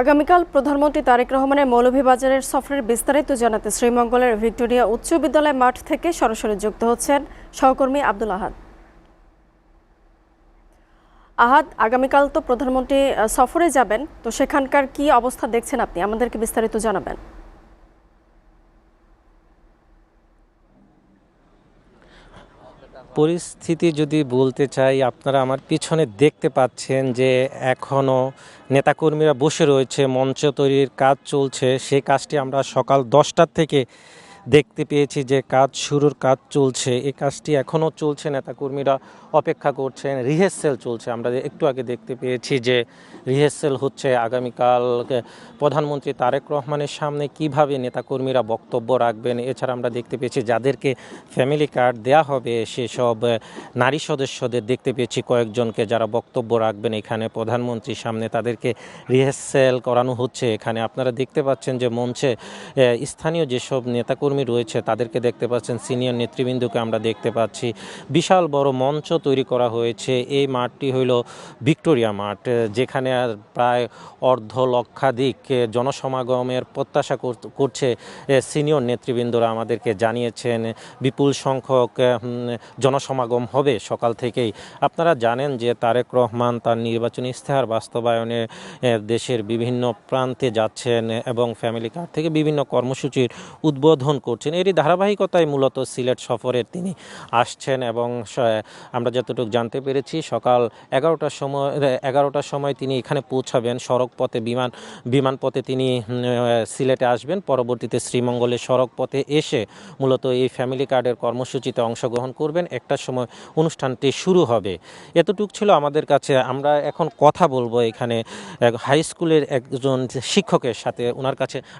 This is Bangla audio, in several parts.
আগামীকাল প্রধানমন্ত্রী তারেক রহমানের মৌলভীবাজারের সফরের বিস্তারিত জানাতে শ্রীমঙ্গলের ভিক্টোরিয়া উচ্চ বিদ্যালয় মাঠ থেকে সরাসরি যুক্ত হচ্ছেন সহকর্মী আব্দুল আহাদ। আগামীকাল তো প্রধানমন্ত্রী সফরে যাবেন, তো সেখানকার কি অবস্থা দেখছেন আপনি, আমাদেরকে বিস্তারিত জানাবেন। পরিস্থিতি যদি বলতে চাই, আপনারা আমার পিছনে দেখতে পাচ্ছেন যে এখনও নেতাকর্মীরা বসে রয়েছে, মঞ্চ তৈরির কাজ চলছে। সেই কাজটি আমরা সকাল 10টার থেকে দেখতে পেয়েছি যে শুরুর কাজ চলছে। এই কাজটি এখনও চলছে, নেতাকর্মীরা অপেক্ষা করছেন, রিহার্সেল চলছে। আমরা একটু আগে দেখতে পেয়েছি যে রিহার্সেল হচ্ছে আগামীকাল প্রধানমন্ত্রী তারেক রহমানের সামনে কিভাবে নেতাকর্মীরা বক্তব্য রাখবেন। এছাড়া আমরা দেখতে পেয়েছি যাদেরকে ফ্যামিলি কার্ড দেয়া হবে সেসব নারী সদস্যদের দেখতে পেয়েছি কয়েকজনকে, যারা বক্তব্য রাখবেন এখানে প্রধানমন্ত্রীর সামনে, তাদেরকে রিহার্সেল করানো হচ্ছে। এখানে আপনারা দেখতে পাচ্ছেন যে মঞ্চে স্থানীয় যেসব নেতাকর্মী রয়েছে তাদেরকে দেখতে পাচ্ছেন, সিনিয়র নেতৃবৃন্দকে আমরা দেখতে পাচ্ছি। বিশাল বড় মঞ্চ তৈরি করা হয়েছে। এই মাঠটি হইল ভিক্টোরিয়া মাঠ, যেখানে প্রায় অর্ধলক্ষাধিক জনসমাগমের প্রত্যাশা করছে সিনিয়র নেতৃবৃন্দরা আমাদেরকে জানিয়েছেন। বিপুল সংখ্যক জনসমাগম হবে সকাল থেকেই। আপনারা জানেন যে তারেক রহমান তার নির্বাচনী ইশতেহার বাস্তবায়নে দেশের বিভিন্ন প্রান্তে যাচ্ছেন এবং ফ্যামিলি কার্ড থেকে বিভিন্ন কর্মসূচির উদ্বোধন করছেন। এরই ধারাবাহিকতায় মূলত সিলেট সফরের তিনি আসছেন এবং আমরা যতটুকু জানতে পেরেছি সকাল 11টার সময় তিনি এখানে পৌঁছাবেন। সড়ক পথে বিমান পথে তিনি সিলেটে আসবেন, পরবর্তীতে শ্রীমঙ্গলের সড়ক পথে এসে মূলত এই ফ্যামিলি কার্ডের কর্মসূচিতে অংশগ্রহণ করবেন। 1টার সময় অনুষ্ঠানটি শুরু হবে। এতটুক ছিল আমাদের কাছে। আমরা এখন কথা বলবো এখানে হাই স্কুলের একজন শিক্ষকের সাথে।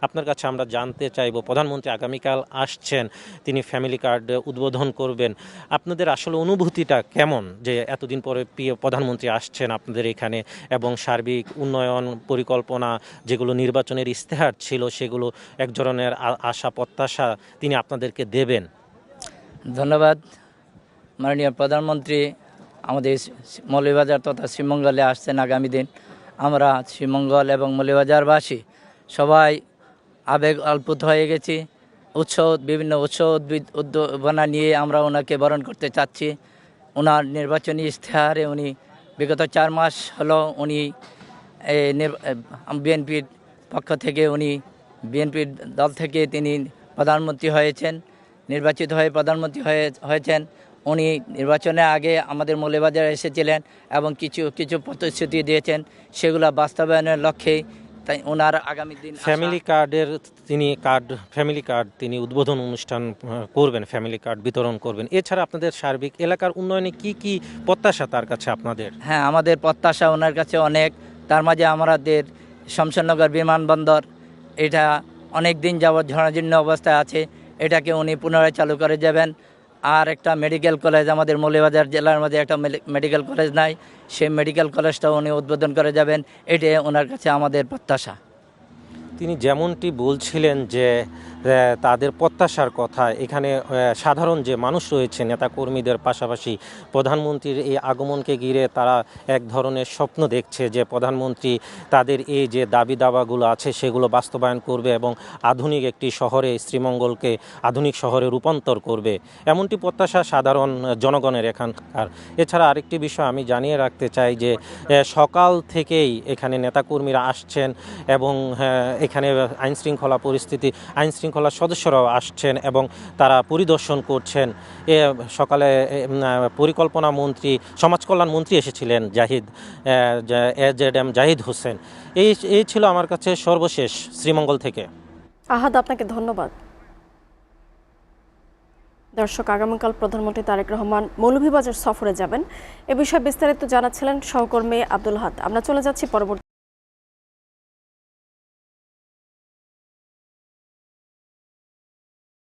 আপনার কাছে আমরা জানতে চাইব, প্রধানমন্ত্রী আগামীকাল আসছেন, তিনি ফ্যামিলি কার্ড উদ্বোধন করবেন। আপনাদের আসলে অনুভূতিটা কেমন যে এতদিন পরে প্রধানমন্ত্রী আসছেন আপনাদের এখানে, এবং সার্বিক উন্নয়ন পরিকল্পনা যেগুলো নির্বাচনের ইশতেহার ছিল সেগুলো এক ধরনের আশা প্রত্যাশা তিনি আপনাদেরকে দেবেন? ধন্যবাদ। মাননীয় প্রধানমন্ত্রী আমাদের মৌলভীবাজার তথা শ্রীমঙ্গলে আসছেন আগামী দিন। আমরা শ্রীমঙ্গল এবং মৌলভীবাজারবাসী সবাই আবেগ আপ্লুত হয়ে গেছি। বিভিন্ন উদ্দীপনা নিয়ে আমরা ওনাকে বরণ করতে চাচ্ছি। ওনার নির্বাচনী ইশতেহারে উনি বিগত 4 মাস হলো উনি বিএনপির পক্ষ থেকে বিএনপির দল থেকে তিনি প্রধানমন্ত্রী হয়েছেন, নির্বাচিত হয়ে প্রধানমন্ত্রী হয়েছেন। উনি নির্বাচনের আগে আমাদের মৌলভীবাজারে এসেছিলেন এবং কিছু প্রতিশ্রুতি দিয়েছেন, সেগুলো বাস্তবায়নের লক্ষ্যেই তাই ওনার আগামী দিন ফ্যামিলি কার্ড তিনি উদ্বোধন অনুষ্ঠান করবেন, ফ্যামিলি কার্ড বিতরণ করবেন। এছাড়া আপনাদের সার্বিক এলাকার উন্নয়নে কি প্রত্যাশা তার কাছে আপনাদের? হ্যাঁ, আমাদের প্রত্যাশা ওনার কাছে অনেক। তার মাঝে আমাদের শমশেরনগর বিমানবন্দর, এটা অনেক দিন যাবৎ ঝড়াজীর্ণ অবস্থায় আছে, এটাকে উনি পুনরায় চালু করে যাবেন। আর একটা মেডিকেল কলেজ, আমাদের মৌলভীবাজার জেলার মধ্যে একটা মেডিকেল কলেজ নাই, সেই মেডিকেল কলেজটাও উনি উদ্বোধন করে যাবেন। এটাই ওনার কাছে আমাদের প্রত্যাশা। তিনি যেমনটি বলছিলেন যে তাদের প্রত্যাশার কথা, এখানে সাধারণ যে মানুষ রয়েছে নেতাকর্মীদের পাশাপাশি প্রধানমন্ত্রীর এই আগমনকে ঘিরে তারা এক ধরনের স্বপ্ন দেখছে যে প্রধানমন্ত্রী তাদের এই যে দাবি দাওয়াগুলো আছে সেগুলো বাস্তবায়ন করবে এবং আধুনিক একটি শহরে, শ্রীমঙ্গলকে আধুনিক শহরে রূপান্তর করবে, এমনটি প্রত্যাশা সাধারণ জনগণের এখানকার। এছাড়া আরেকটি বিষয় আমি জানিয়ে রাখতে চাই যে সকাল থেকেই এখানে নেতাকর্মীরা আসছেন এবং এখানে আইনশৃঙ্খলা সদস্যরাও আসছেন এবং তারা পরিদর্শন করছেন। সকালে পরিকল্পনা মন্ত্রী, সমাজ কল্যাণ মন্ত্রী এসেছিলেন জাহিদ হোসেন। এই ছিল আমার কাছে সর্বশেষ শ্রীমঙ্গল থেকে। আহাদ, আপনাকে ধন্যবাদ। দর্শক, আগামীকাল প্রধানমন্ত্রী তারেক রহমান মৌলভীবাজার সফরে যাবেন, এ বিষয়ে বিস্তারিত জানাচ্ছিলেন সহকর্মী আব্দুল আহাদ। আমরা চলে যাচ্ছি পরবর্তী